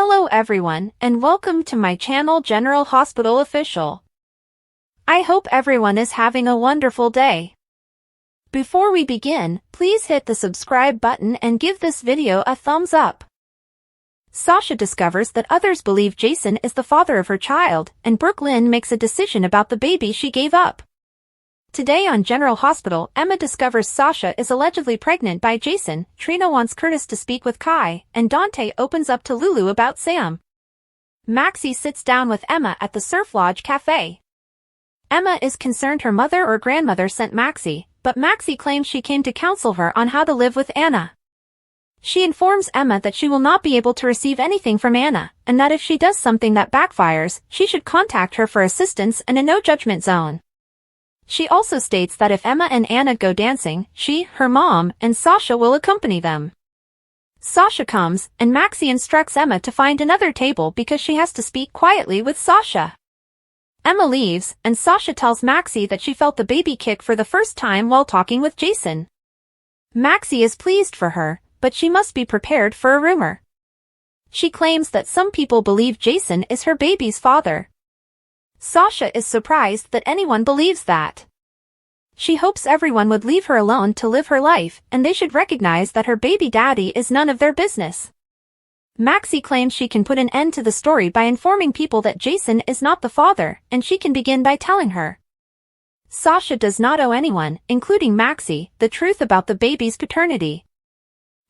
Hello everyone, and welcome to my channel General Hospital Official. I hope everyone is having a wonderful day. Before we begin, please hit the subscribe button and give this video a thumbs up. Sasha discovers that others believe Jason is the father of her child, and Brooklyn makes a decision about the baby she gave up. Today on General Hospital, Emma discovers Sasha is allegedly pregnant by Jason, Trina wants Curtis to speak with Kai, and Dante opens up to Lulu about Sam. Maxie sits down with Emma at the Surf Lodge Cafe. Emma is concerned her mother or grandmother sent Maxie, but Maxie claims she came to counsel her on how to live with Anna. She informs Emma that she will not be able to receive anything from Anna, and that if she does something that backfires, she should contact her for assistance in a no-judgment zone. She also states that if Emma and Anna go dancing, she, her mom, and Sasha will accompany them. Sasha comes, and Maxie instructs Emma to find another table because she has to speak quietly with Sasha. Emma leaves, and Sasha tells Maxie that she felt the baby kick for the first time while talking with Jason. Maxie is pleased for her, but she must be prepared for a rumor. She claims that some people believe Jason is her baby's father. Sasha is surprised that anyone believes that. She hopes everyone would leave her alone to live her life, and they should recognize that her baby daddy is none of their business. Maxie claims she can put an end to the story by informing people that Jason is not the father, and she can begin by telling her. Sasha does not owe anyone, including Maxie, the truth about the baby's paternity.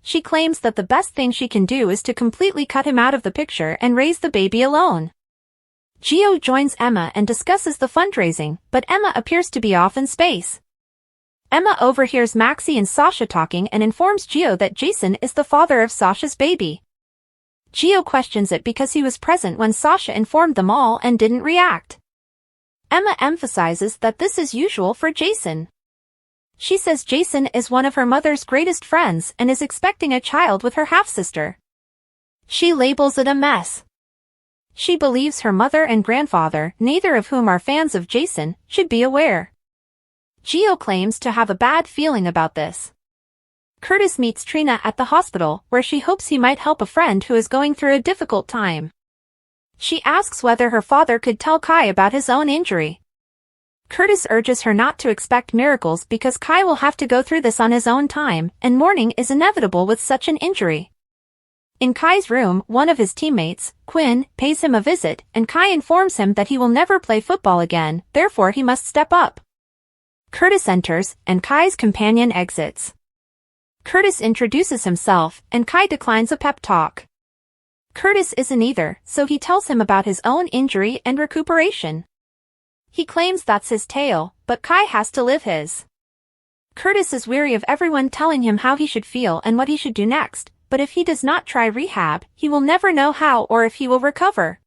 She claims that the best thing she can do is to completely cut him out of the picture and raise the baby alone. Gio joins Emma and discusses the fundraising, but Emma appears to be off in space. Emma overhears Maxie and Sasha talking and informs Gio that Jason is the father of Sasha's baby. Gio questions it because he was present when Sasha informed them all and didn't react. Emma emphasizes that this is usual for Jason. She says Jason is one of her mother's greatest friends and is expecting a child with her half-sister. She labels it a mess. She believes her mother and grandfather, neither of whom are fans of Jason, should be aware. Gio claims to have a bad feeling about this. Curtis meets Trina at the hospital, where she hopes he might help a friend who is going through a difficult time. She asks whether her father could tell Kai about his own injury. Curtis urges her not to expect miracles because Kai will have to go through this on his own time, and mourning is inevitable with such an injury. In Kai's room, one of his teammates, Quinn, pays him a visit, and Kai informs him that he will never play football again, therefore he must step up. Curtis enters, and Kai's companion exits. Curtis introduces himself, and Kai declines a pep talk. Curtis isn't either, so he tells him about his own injury and recuperation. He claims that's his tale, but Kai has to live his. Curtis is weary of everyone telling him how he should feel and what he should do next. But if he does not try rehab, he will never know how or if he will recover.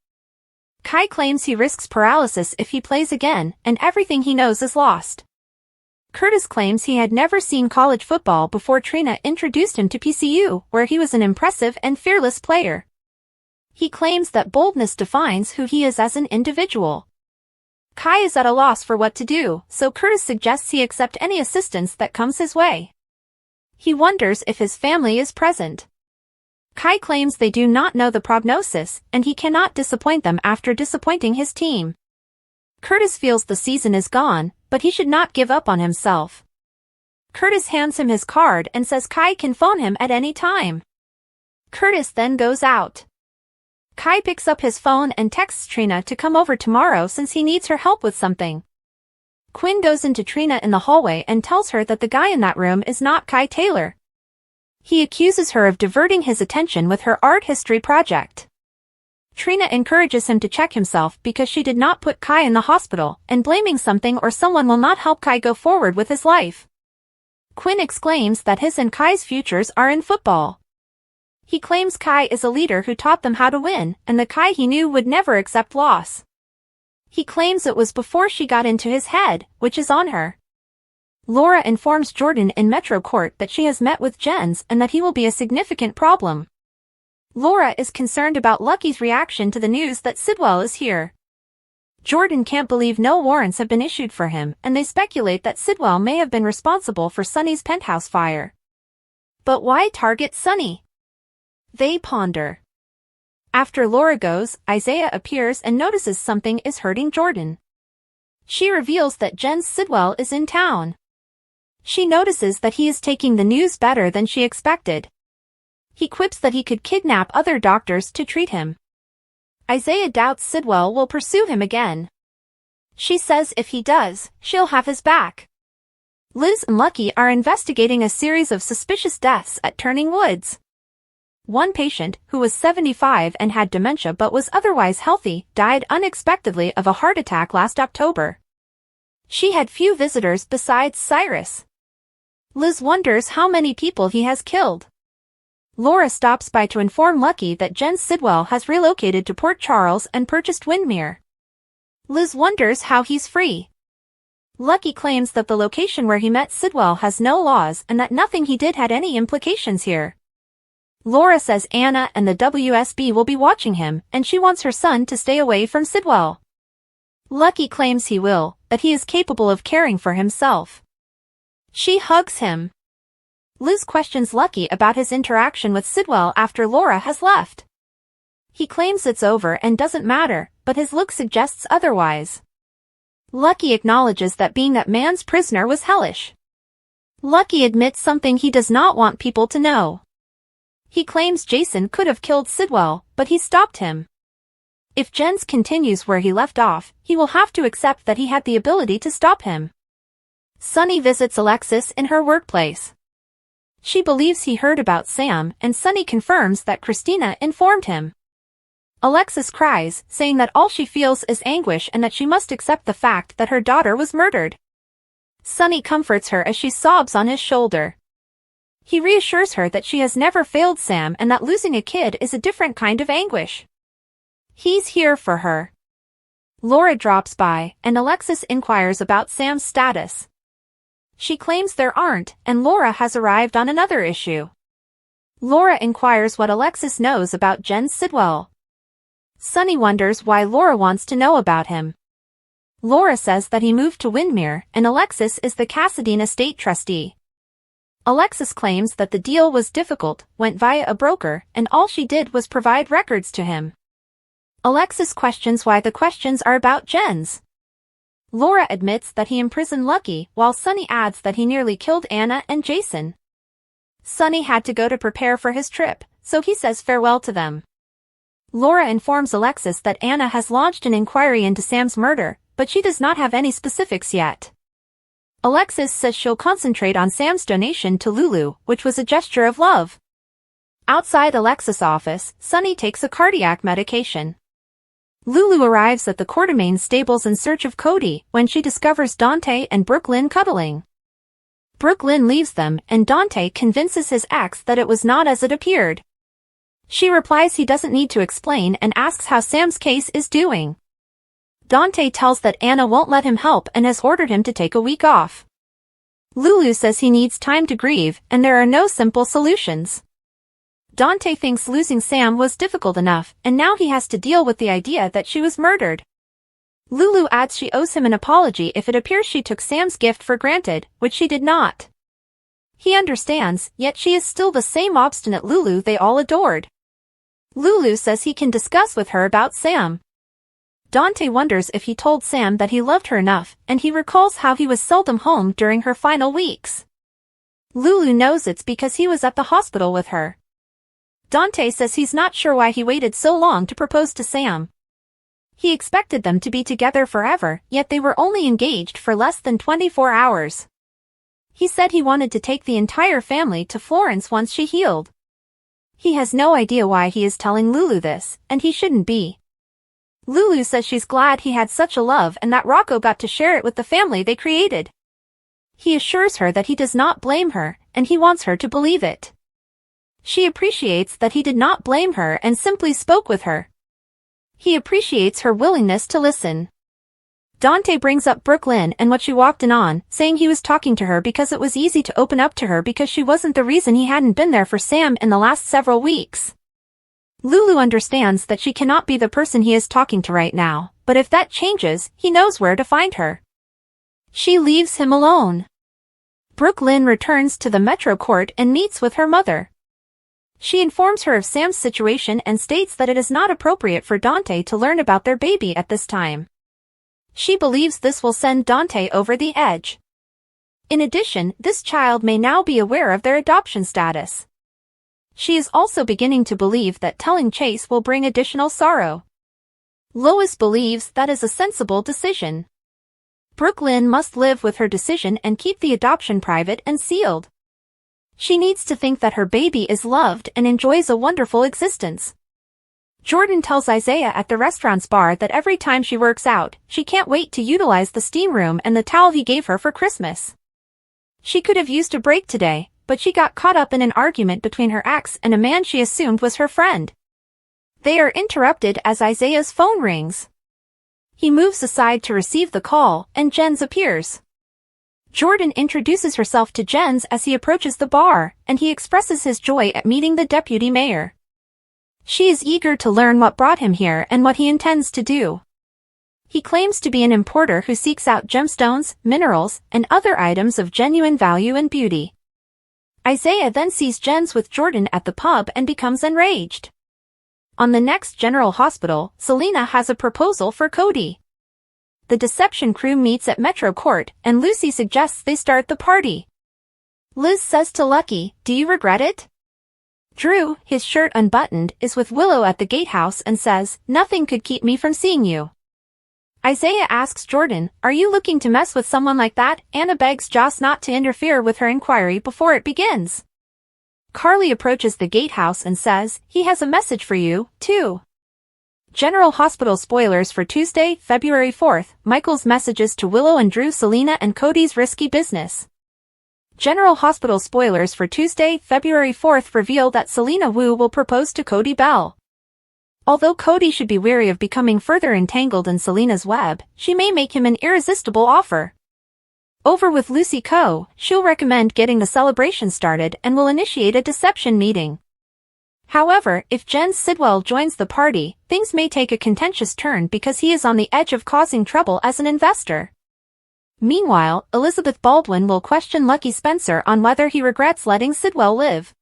Kai claims he risks paralysis if he plays again, and everything he knows is lost. Curtis claims he had never seen college football before Trina introduced him to PCU, where he was an impressive and fearless player. He claims that boldness defines who he is as an individual. Kai is at a loss for what to do, so Curtis suggests he accept any assistance that comes his way. He wonders if his family is present. Kai claims they do not know the prognosis, and he cannot disappoint them after disappointing his team. Curtis feels the season is gone, but he should not give up on himself. Curtis hands him his card and says Kai can phone him at any time. Curtis then goes out. Kai picks up his phone and texts Trina to come over tomorrow since he needs her help with something. Quinn goes into Trina in the hallway and tells her that the guy in that room is not Kai Taylor. He accuses her of diverting his attention with her art history project. Trina encourages him to check himself because she did not put Kai in the hospital, and blaming something or someone will not help Kai go forward with his life. Quinn exclaims that his and Kai's futures are in football. He claims Kai is a leader who taught them how to win, and the Kai he knew would never accept loss. He claims it was before she got into his head, which is on her. Laura informs Jordan in Metro Court that she has met with Jens and that he will be a significant problem. Laura is concerned about Lucky's reaction to the news that Sidwell is here. Jordan can't believe no warrants have been issued for him, and they speculate that Sidwell may have been responsible for Sonny's penthouse fire. But why target Sonny? They ponder. After Laura goes, Isaiah appears and notices something is hurting Jordan. She reveals that Jen Sidwell is in town. She notices that he is taking the news better than she expected. He quips that he could kidnap other doctors to treat him. Isaiah doubts Sidwell will pursue him again. She says if he does, she'll have his back. Liz and Lucky are investigating a series of suspicious deaths at Turning Woods. One patient, who was 75 and had dementia but was otherwise healthy, died unexpectedly of a heart attack last October. She had few visitors besides Cyrus. Liz wonders how many people he has killed. Laura stops by to inform Lucky that Jen Sidwell has relocated to Port Charles and purchased Windmere. Liz wonders how he's free. Lucky claims that the location where he met Sidwell has no laws and that nothing he did had any implications here. Laura says Anna and the WSB will be watching him and she wants her son to stay away from Sidwell. Lucky claims he will, that he is capable of caring for himself. She hugs him. Liz questions Lucky about his interaction with Sidwell after Laura has left. He claims it's over and doesn't matter, but his look suggests otherwise. Lucky acknowledges that being that man's prisoner was hellish. Lucky admits something he does not want people to know. He claims Jason could have killed Sidwell, but he stopped him. If Jens continues where he left off, he will have to accept that he had the ability to stop him. Sonny visits Alexis in her workplace. She believes he heard about Sam, and Sonny confirms that Christina informed him. Alexis cries, saying that all she feels is anguish and that she must accept the fact that her daughter was murdered. Sonny comforts her as she sobs on his shoulder. He reassures her that she has never failed Sam and that losing a kid is a different kind of anguish. He's here for her. Laura drops by, and Alexis inquires about Sam's status. She claims there aren't, and Laura has arrived on another issue. Laura inquires what Alexis knows about Jen Sidwell. Sonny wonders why Laura wants to know about him. Laura says that he moved to Windmere, and Alexis is the Cassadine estate trustee. Alexis claims that the deal was difficult, went via a broker, and all she did was provide records to him. Alexis questions why the questions are about Jens. Laura admits that he imprisoned Lucky, while Sonny adds that he nearly killed Anna and Jason. Sonny had to go to prepare for his trip, so he says farewell to them. Laura informs Alexis that Anna has launched an inquiry into Sam's murder, but she does not have any specifics yet. Alexis says she'll concentrate on Sam's donation to Lulu, which was a gesture of love. Outside Alexis' office, Sonny takes a cardiac medication. Lulu arrives at the Quartermaine stables in search of Cody when she discovers Dante and Brooklyn cuddling. Brooklyn leaves them and Dante convinces his ex that it was not as it appeared. She replies he doesn't need to explain and asks how Sam's case is doing. Dante tells that Anna won't let him help and has ordered him to take a week off. Lulu says he needs time to grieve and there are no simple solutions. Dante thinks losing Sam was difficult enough, and now he has to deal with the idea that she was murdered. Lulu adds she owes him an apology if it appears she took Sam's gift for granted, which she did not. He understands, yet she is still the same obstinate Lulu they all adored. Lulu says he can discuss with her about Sam. Dante wonders if he told Sam that he loved her enough, and he recalls how he was seldom home during her final weeks. Lulu knows it's because he was at the hospital with her. Dante says he's not sure why he waited so long to propose to Sam. He expected them to be together forever, yet they were only engaged for less than 24 hours. He said he wanted to take the entire family to Florence once she healed. He has no idea why he is telling Lulu this, and he shouldn't be. Lulu says she's glad he had such a love and that Rocco got to share it with the family they created. He assures her that he does not blame her, and he wants her to believe it. She appreciates that he did not blame her and simply spoke with her. He appreciates her willingness to listen. Dante brings up Brooklyn and what she walked in on, saying he was talking to her because it was easy to open up to her because she wasn't the reason he hadn't been there for Sam in the last several weeks. Lulu understands that she cannot be the person he is talking to right now, but if that changes, he knows where to find her. She leaves him alone. Brooklyn returns to the Metro Court and meets with her mother. She informs her of Sam's situation and states that it is not appropriate for Dante to learn about their baby at this time. She believes this will send Dante over the edge. In addition, this child may now be aware of their adoption status. She is also beginning to believe that telling Chase will bring additional sorrow. Lois believes that is a sensible decision. Brooklyn must live with her decision and keep the adoption private and sealed. She needs to think that her baby is loved and enjoys a wonderful existence. Jordan tells Isaiah at the restaurant's bar that every time she works out, she can't wait to utilize the steam room and the towel he gave her for Christmas. She could have used a break today, but she got caught up in an argument between her ex and a man she assumed was her friend. They are interrupted as Isaiah's phone rings. He moves aside to receive the call, and Jens appears. Jordan introduces herself to Jens as he approaches the bar, and he expresses his joy at meeting the deputy mayor. She is eager to learn what brought him here and what he intends to do. He claims to be an importer who seeks out gemstones, minerals, and other items of genuine value and beauty. Isaiah then sees Jens with Jordan at the pub and becomes enraged. On the next General Hospital, Selena has a proposal for Cody. The deception crew meets at Metro Court, and Lucy suggests they start the party. Liz says to Lucky, "Do you regret it?" Drew, his shirt unbuttoned, is with Willow at the gatehouse and says, "Nothing could keep me from seeing you." Isaiah asks Jordan, "Are you looking to mess with someone like that?" Anna begs Joss not to interfere with her inquiry before it begins. Carly approaches the gatehouse and says, "He has a message for you, too." General Hospital spoilers for Tuesday, February 4th, Michael's messages to Willow and Drew, Selena and Cody's risky business. General Hospital spoilers for Tuesday, February 4th reveal that Selena Wu will propose to Cody Bell. Although Cody should be wary of becoming further entangled in Selena's web, she may make him an irresistible offer. Over with Lucy Coe, she'll recommend getting the celebration started and will initiate a deception meeting. However, if Jens Sidwell joins the party, things may take a contentious turn because he is on the edge of causing trouble as an investor. Meanwhile, Elizabeth Baldwin will question Lucky Spencer on whether he regrets letting Sidwell live.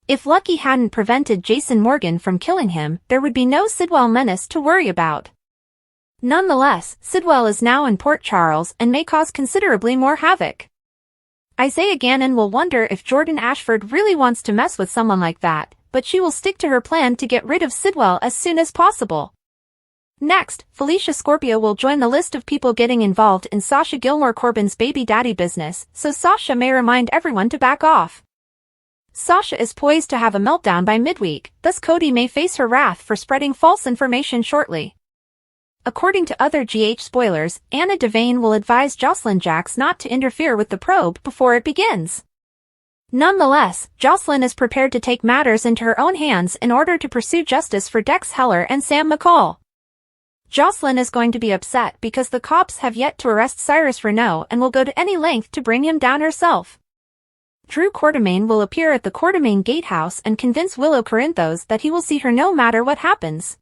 If Lucky hadn't prevented Jason Morgan from killing him, there would be no Sidwell menace to worry about. Nonetheless, Sidwell is now in Port Charles and may cause considerably more havoc. Isaiah Gannon will wonder if Jordan Ashford really wants to mess with someone like that, but she will stick to her plan to get rid of Sidwell as soon as possible. Next, Felicia Scorpio will join the list of people getting involved in Sasha Gilmore Corbin's baby daddy business, so Sasha may remind everyone to back off. Sasha is poised to have a meltdown by midweek, thus Cody may face her wrath for spreading false information shortly. According to other GH spoilers, Anna Devane will advise Jocelyn Jacks not to interfere with the probe before it begins. Nonetheless, Jocelyn is prepared to take matters into her own hands in order to pursue justice for Dex Heller and Sam McCall. Jocelyn is going to be upset because the cops have yet to arrest Cyrus Renault and will go to any length to bring him down herself. Drew Quartermain will appear at the Quartermain Gatehouse and convince Willow Corinthos that he will see her no matter what happens.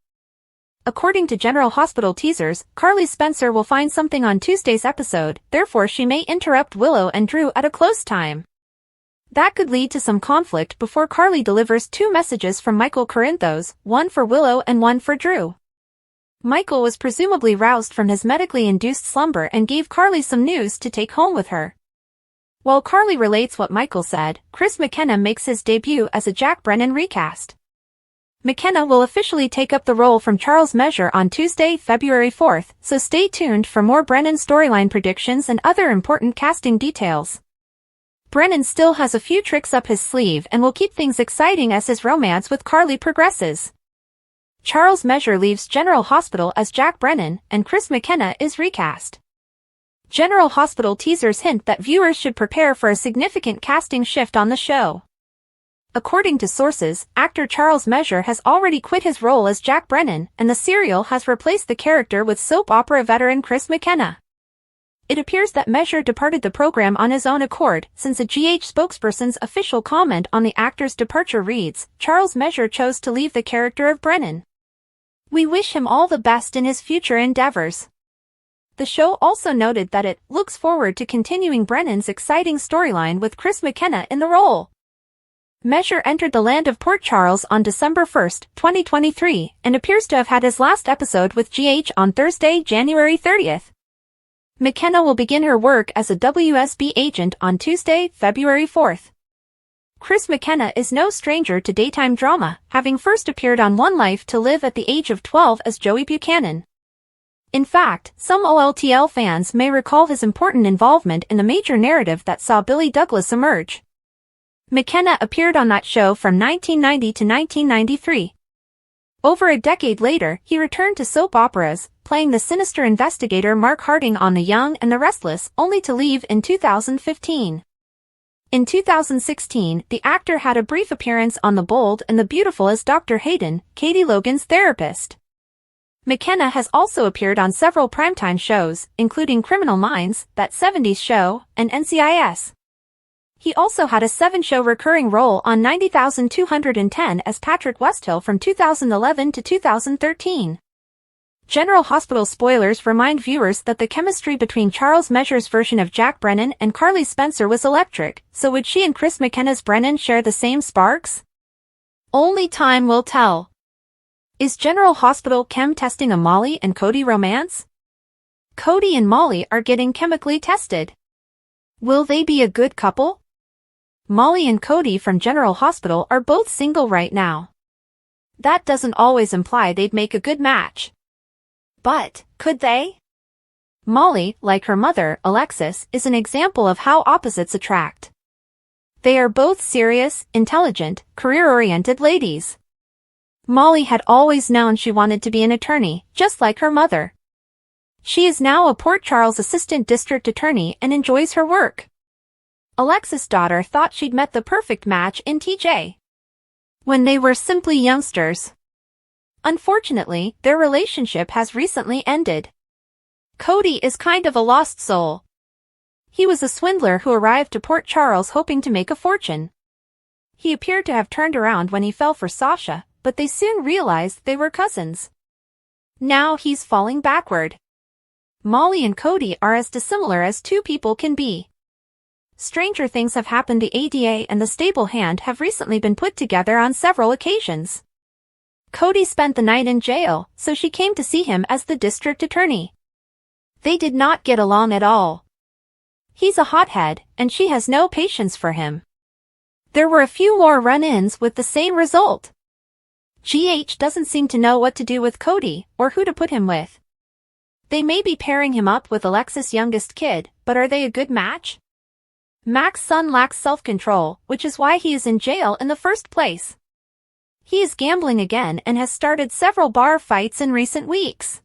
According to General Hospital teasers, Carly Spencer will find something on Tuesday's episode, therefore she may interrupt Willow and Drew at a close time. That could lead to some conflict before Carly delivers two messages from Michael Corinthos, one for Willow and one for Drew. Michael was presumably roused from his medically induced slumber and gave Carly some news to take home with her. While Carly relates what Michael said, Chris McKenna makes his debut as a Jack Brennan recast. McKenna will officially take up the role from Charles Measure on Tuesday, February 4th, so stay tuned for more Brennan storyline predictions and other important casting details. Brennan still has a few tricks up his sleeve and will keep things exciting as his romance with Carly progresses. Charles Measure leaves General Hospital as Jack Brennan, and Chris McKenna is recast. General Hospital teasers hint that viewers should prepare for a significant casting shift on the show. According to sources, actor Charles Measure has already quit his role as Jack Brennan, and the serial has replaced the character with soap opera veteran Chris McKenna. It appears that Measure departed the program on his own accord, since a GH spokesperson's official comment on the actor's departure reads, "Charles Measure chose to leave the character of Brennan. We wish him all the best in his future endeavors." The show also noted that it looks forward to continuing Brennan's exciting storyline with Chris McKenna in the role. Measure entered the land of Port Charles on December 1, 2023, and appears to have had his last episode with GH on Thursday, January 30th. McKenna will begin her work as a WSB agent on Tuesday, February 4th. Chris McKenna is no stranger to daytime drama, having first appeared on One Life to Live at the age of 12 as Joey Buchanan. In fact, some OLTL fans may recall his important involvement in the major narrative that saw Billy Douglas emerge. McKenna appeared on that show from 1990 to 1993. Over a decade later, he returned to soap operas, playing the sinister investigator Mark Harding on The Young and the Restless, only to leave in 2015. In 2016, the actor had a brief appearance on The Bold and the Beautiful as Dr. Hayden, Katie Logan's therapist. McKenna has also appeared on several primetime shows, including Criminal Minds, That 70s Show, and NCIS. He also had a 7-show recurring role on 90,210 as Patrick Westhill from 2011 to 2013. General Hospital spoilers remind viewers that the chemistry between Charles Measure's version of Jack Brennan and Carly Spencer was electric, so would she and Chris McKenna's Brennan share the same sparks? Only time will tell. Is General Hospital chem testing a Molly and Cody romance? Cody and Molly are getting chemically tested. Will they be a good couple? Molly and Cody from General Hospital are both single right now. That doesn't always imply they'd make a good match. But, could they? Molly, like her mother, Alexis, is an example of how opposites attract. They are both serious, intelligent, career-oriented ladies. Molly had always known she wanted to be an attorney, just like her mother. She is now a Port Charles Assistant District Attorney and enjoys her work. Alexis' daughter thought she'd met the perfect match in TJ when they were simply youngsters. Unfortunately, their relationship has recently ended. Cody is kind of a lost soul. He was a swindler who arrived to Port Charles hoping to make a fortune. He appeared to have turned around when he fell for Sasha, but they soon realized they were cousins. Now he's falling backward. Molly and Cody are as dissimilar as two people can be. Stranger things have happened. The ADA and the stable hand have recently been put together on several occasions. Cody spent the night in jail, so she came to see him as the district attorney. They did not get along at all. He's a hothead, and she has no patience for him. There were a few more run-ins with the same result. GH doesn't seem to know what to do with Cody, or who to put him with. They may be pairing him up with Alexis' youngest kid, but are they a good match? Mac's son lacks self-control, which is why he is in jail in the first place. He is gambling again and has started several bar fights in recent weeks.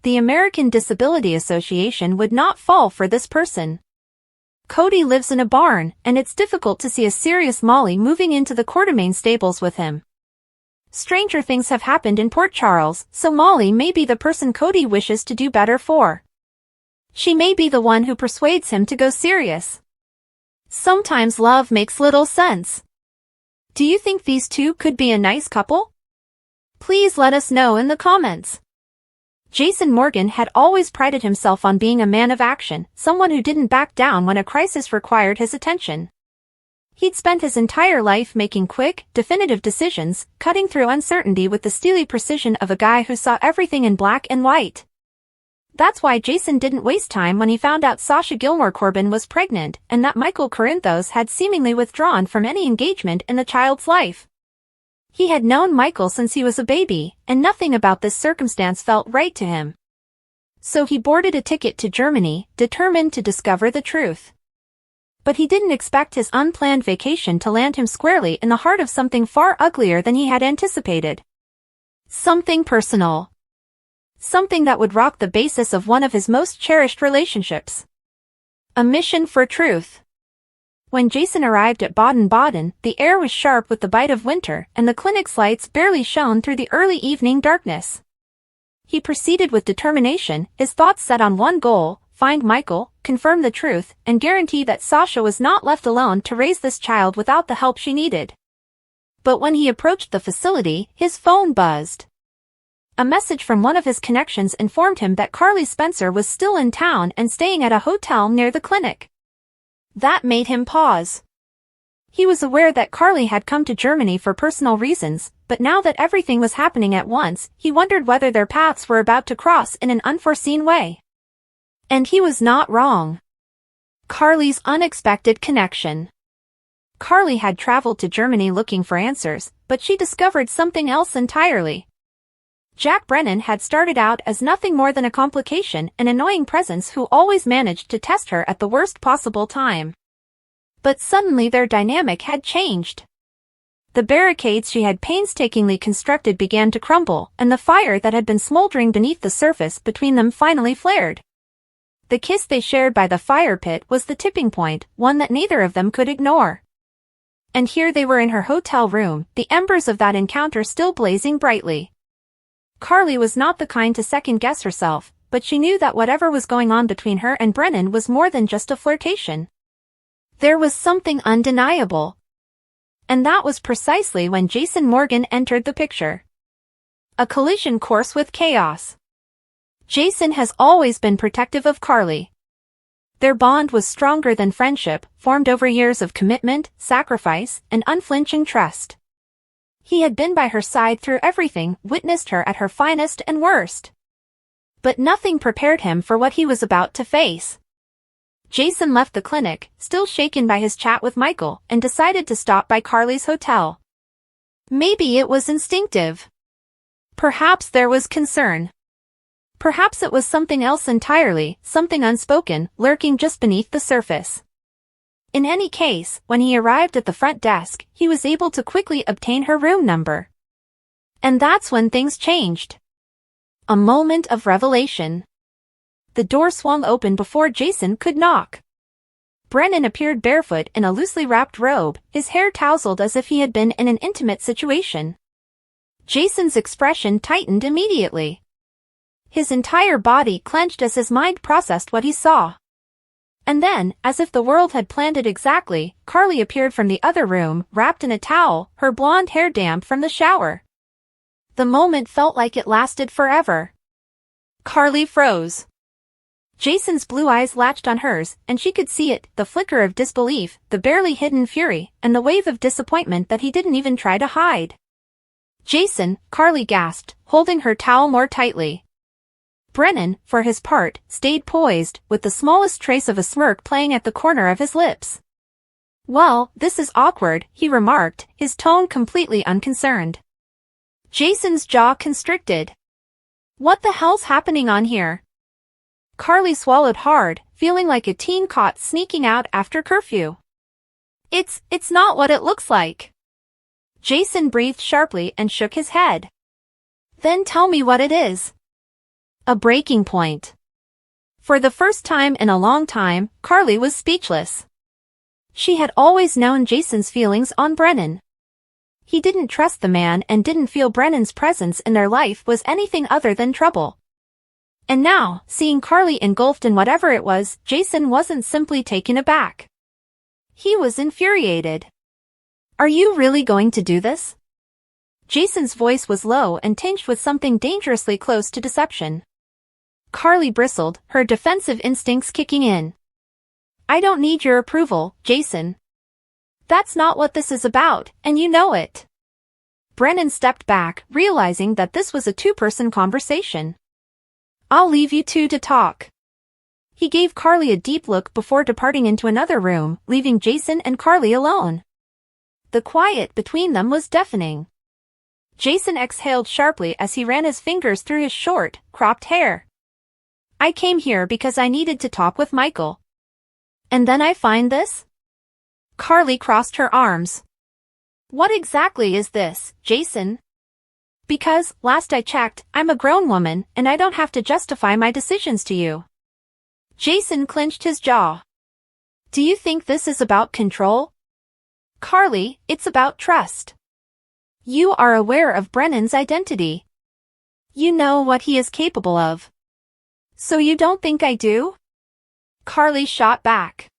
The American Disability Association would not fall for this person. Cody lives in a barn, and it's difficult to see a serious Molly moving into the Quartermain stables with him. Stranger things have happened in Port Charles, so Molly may be the person Cody wishes to do better for. She may be the one who persuades him to go serious. Sometimes love makes little sense. Do you think these two could be a nice couple? Please let us know in the comments. Jason Morgan had always prided himself on being a man of action, someone who didn't back down when a crisis required his attention. He'd spent his entire life making quick, definitive decisions, cutting through uncertainty with the steely precision of a guy who saw everything in black and white. That's why Jason didn't waste time when he found out Sasha Gilmore Corbin was pregnant and that Michael Corinthos had seemingly withdrawn from any engagement in the child's life. He had known Michael since he was a baby, and nothing about this circumstance felt right to him. So he boarded a ticket to Germany, determined to discover the truth. But he didn't expect his unplanned vacation to land him squarely in the heart of something far uglier than he had anticipated. Something personal. Something that would rock the basis of one of his most cherished relationships. A mission for truth. When Jason arrived at Baden-Baden, the air was sharp with the bite of winter, and the clinic's lights barely shone through the early evening darkness. He proceeded with determination, his thoughts set on one goal: find Michael, confirm the truth, and guarantee that Sasha was not left alone to raise this child without the help she needed. But when he approached the facility, his phone buzzed. A message from one of his connections informed him that Carly Spencer was still in town and staying at a hotel near the clinic. That made him pause. he was aware that Carly had come to Germany for personal reasons, but now that everything was happening at once, he wondered whether their paths were about to cross in an unforeseen way. And he was not wrong. Carly's unexpected connection. Carly had traveled to Germany looking for answers, but she discovered something else entirely. Jack Brennan had started out as nothing more than a complication, an annoying presence who always managed to test her at the worst possible time. But suddenly their dynamic had changed. The barricades she had painstakingly constructed began to crumble, and the fire that had been smoldering beneath the surface between them finally flared. The kiss they shared by the fire pit was the tipping point, one that neither of them could ignore. And here they were in her hotel room, the embers of that encounter still blazing brightly. Carly was not the kind to second-guess herself, but she knew that whatever was going on between her and Brennan was more than just a flirtation. There was something undeniable. And that was precisely when Jason Morgan entered the picture. A collision course with chaos. Jason has always been protective of Carly. Their bond was stronger than friendship, formed over years of commitment, sacrifice, and unflinching trust. He had been by her side through everything, witnessed her at her finest and worst. But nothing prepared him for what he was about to face. Jason left the clinic, still shaken by his chat with Michael, and decided to stop by Carly's hotel. Maybe it was instinctive. Perhaps there was concern. Perhaps it was something else entirely, something unspoken, lurking just beneath the surface. In any case, when he arrived at the front desk, he was able to quickly obtain her room number. And that's when things changed. A moment of revelation. The door swung open before Jason could knock. Brennan appeared barefoot in a loosely wrapped robe, his hair tousled as if he had been in an intimate situation. Jason's expression tightened immediately. His entire body clenched as his mind processed what he saw. And then, as if the world had planned it exactly, Carly appeared from the other room, wrapped in a towel, her blonde hair damp from the shower. The moment felt like it lasted forever. Carly froze. Jason's blue eyes latched on hers, and she could see it, the flicker of disbelief, the barely hidden fury, and the wave of disappointment that he didn't even try to hide. Jason, Carly gasped, holding her towel more tightly. Brennan, for his part, stayed poised, with the smallest trace of a smirk playing at the corner of his lips. "Well, this is awkward," he remarked, his tone completely unconcerned. Jason's jaw constricted. What the hell's happening on here? Carly swallowed hard, feeling like a teen caught sneaking out after curfew. It's not what it looks like." Jason breathed sharply and shook his head. "Then tell me what it is." A breaking point. For the first time in a long time, Carly was speechless. She had always known Jason's feelings on Brennan. He didn't trust the man and didn't feel Brennan's presence in their life was anything other than trouble. And now, seeing Carly engulfed in whatever it was, Jason wasn't simply taken aback. He was infuriated. "Are you really going to do this?" Jason's voice was low and tinged with something dangerously close to deception. Carly bristled, her defensive instincts kicking in. "I don't need your approval, Jason. That's not what this is about, and you know it." Brennan stepped back, realizing that this was a two-person conversation. "I'll leave you two to talk." He gave Carly a deep look before departing into another room, leaving Jason and Carly alone. The quiet between them was deafening. Jason exhaled sharply as he ran his fingers through his short, cropped hair. "I came here because I needed to talk with Michael. And then I find this?" Carly crossed her arms. "What exactly is this, Jason?" "Because, last I checked, I'm a grown woman, and I don't have to justify my decisions to you." Jason clenched his jaw. "Do you think this is about control?" "Carly, it's about trust. You are aware of Brennan's identity. You know what he is capable of. So you don't think I do?" Carly shot back.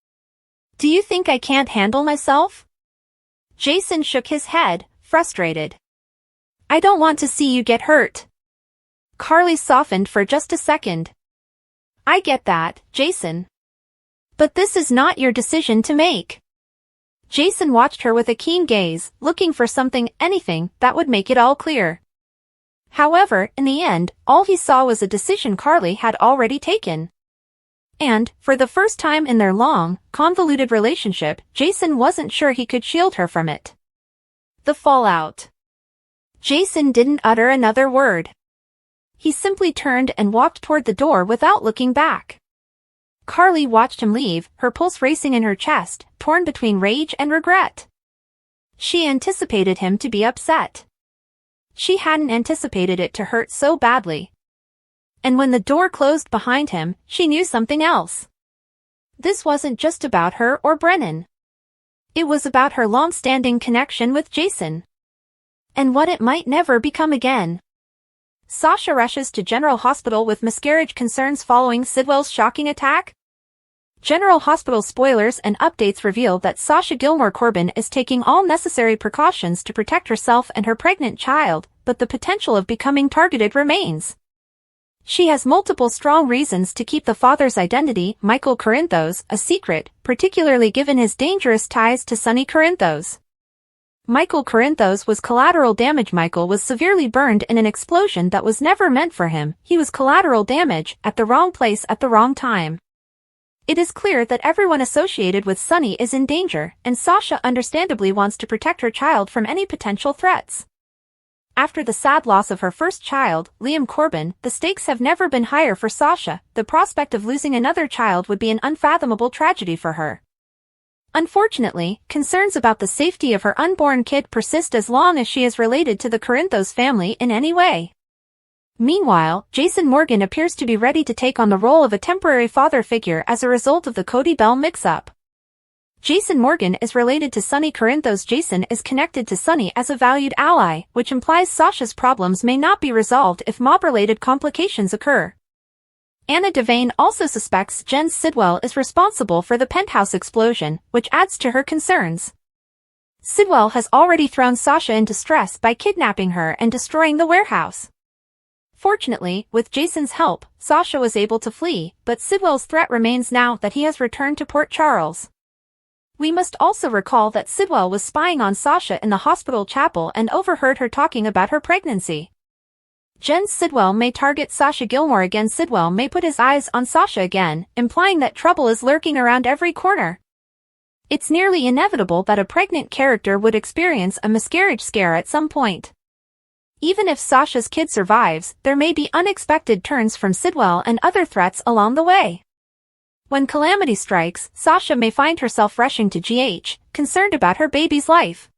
"Do you think I can't handle myself?" Jason shook his head, frustrated. "I don't want to see you get hurt." Carly softened for just a second. "I get that, Jason. But this is not your decision to make. Jason watched her with a keen gaze, looking for anything, that would make it all clear. However, in the end, all he saw was a decision Carly had already taken. And, for the first time in their long, convoluted relationship, Jason wasn't sure he could shield her from it. The fallout. Jason didn't utter another word. He simply turned and walked toward the door without looking back. Carly watched him leave, her pulse racing in her chest, torn between rage and regret. She anticipated him to be upset. She hadn't anticipated it to hurt so badly. And when the door closed behind him, she knew something else. This wasn't just about her or Brennan. It was about her long-standing connection with Jason. And what it might never become again. Sasha rushes to General Hospital with miscarriage concerns following Sidwell's shocking attack. General Hospital spoilers and updates reveal that Sasha Gilmore Corbin is taking all necessary precautions to protect herself and her pregnant child, but the potential of becoming targeted remains. She has multiple strong reasons to keep the father's identity, Michael Corinthos, a secret, particularly given his dangerous ties to Sonny Corinthos. Michael Corinthos was collateral damage. Michael was severely burned in an explosion that was never meant for him. He was collateral damage, at the wrong place at the wrong time. It is clear that everyone associated with Sonny is in danger, and Sasha understandably wants to protect her child from any potential threats. After the sad loss of her first child, Liam Corbin, the stakes have never been higher for Sasha. The prospect of losing another child would be an unfathomable tragedy for her. Unfortunately, concerns about the safety of her unborn kid persist as long as she is related to the Corinthos family in any way. Meanwhile, Jason Morgan appears to be ready to take on the role of a temporary father figure as a result of the Cody Bell mix-up. Jason Morgan is related to Sonny Corinthos. Jason is connected to Sonny as a valued ally, which implies Sasha's problems may not be resolved if mob-related complications occur. Anna Devane also suspects Jen Sidwell is responsible for the penthouse explosion, which adds to her concerns. Sidwell has already thrown Sasha into stress by kidnapping her and destroying the warehouse. Fortunately, with Jason's help, Sasha was able to flee, but Sidwell's threat remains now that he has returned to Port Charles. We must also recall that Sidwell was spying on Sasha in the hospital chapel and overheard her talking about her pregnancy. Jen Sidwell may target Sasha Gilmore again. Sidwell may put his eyes on Sasha again, implying that trouble is lurking around every corner. It's nearly inevitable that a pregnant character would experience a miscarriage scare at some point. Even if Sasha's kid survives, there may be unexpected turns from Sidwell and other threats along the way. When calamity strikes, Sasha may find herself rushing to GH, concerned about her baby's life.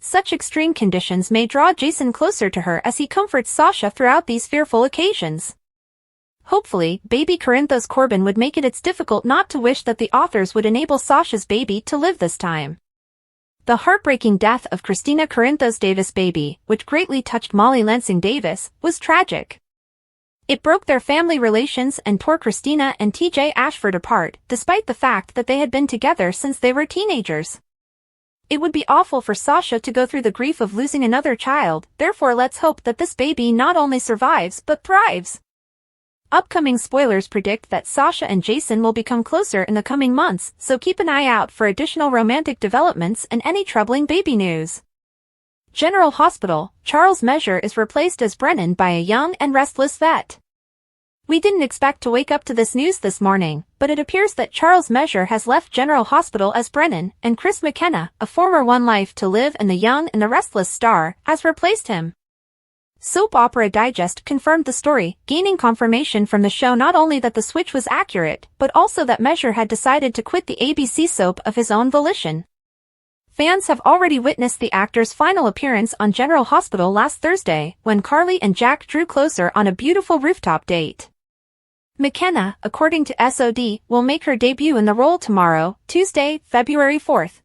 Such extreme conditions may draw Jason closer to her as he comforts Sasha throughout these fearful occasions. Hopefully, baby Corinthos Corbin would make it's difficult not to wish that the authors would enable Sasha's baby to live this time. The heartbreaking death of Christina Corinthos Davis' baby, which greatly touched Molly Lansing Davis, was tragic. It broke their family relations and tore Christina and TJ Ashford apart, despite the fact that they had been together since they were teenagers. It would be awful for Sasha to go through the grief of losing another child, therefore let's hope that this baby not only survives but thrives. Upcoming spoilers predict that Sasha and Jason will become closer in the coming months, so keep an eye out for additional romantic developments and any troubling baby news. General Hospital, Charles Measure is replaced as Brennan by a young and restless vet. We didn't expect to wake up to this news this morning, but it appears that Charles Measure has left General Hospital as Brennan, and Chris McKenna, a former One Life to Live and the Young and the Restless star, has replaced him. Soap Opera Digest confirmed the story, gaining confirmation from the show not only that the switch was accurate, but also that Measure had decided to quit the ABC soap of his own volition. Fans have already witnessed the actor's final appearance on General Hospital last Thursday, when Carly and Jack drew closer on a beautiful rooftop date. McKenna, according to SOD, will make her debut in the role tomorrow, Tuesday, February 4th.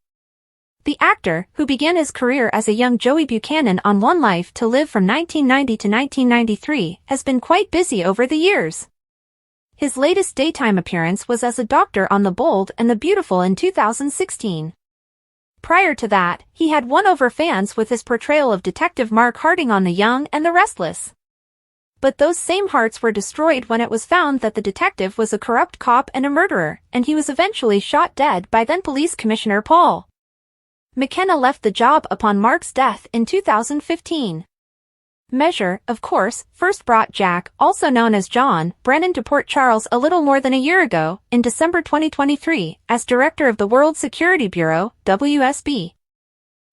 The actor, who began his career as a young Joey Buchanan on One Life to Live from 1990 to 1993, has been quite busy over the years. His latest daytime appearance was as a doctor on The Bold and the Beautiful in 2016. Prior to that, he had won over fans with his portrayal of Detective Mark Harding on The Young and the Restless. But those same hearts were destroyed when it was found that the detective was a corrupt cop and a murderer, and he was eventually shot dead by then Police Commissioner Paul. McKenna left the job upon Mark's death in 2015. Measure, of course, first brought Jack, also known as John, Brennan to Port Charles a little more than a year ago, in December 2023, as director of the World Security Bureau, WSB.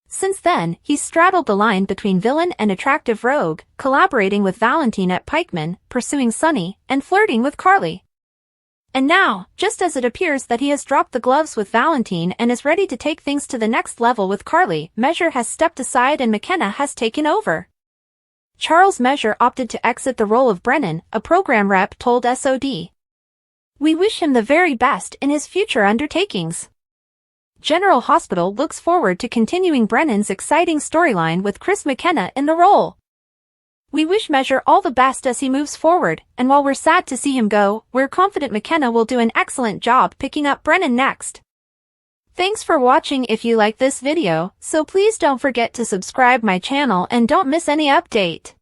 Since then, he's straddled the line between villain and attractive rogue, collaborating with Valentine at Pikeman, pursuing Sonny, and flirting with Carly. And now, just as it appears that he has dropped the gloves with Valentine and is ready to take things to the next level with Carly, Measure has stepped aside and McKenna has taken over. Charles Measure opted to exit the role of Brennan, a program rep told SOD. "We wish him the very best in his future undertakings." General Hospital looks forward to continuing Brennan's exciting storyline with Chris McKenna in the role. "We wish Measure all the best as he moves forward, and while we're sad to see him go, we're confident McKenna will do an excellent job picking up Brennan next." Thanks for watching. If you like this video, so please don't forget to subscribe my channel and don't miss any update.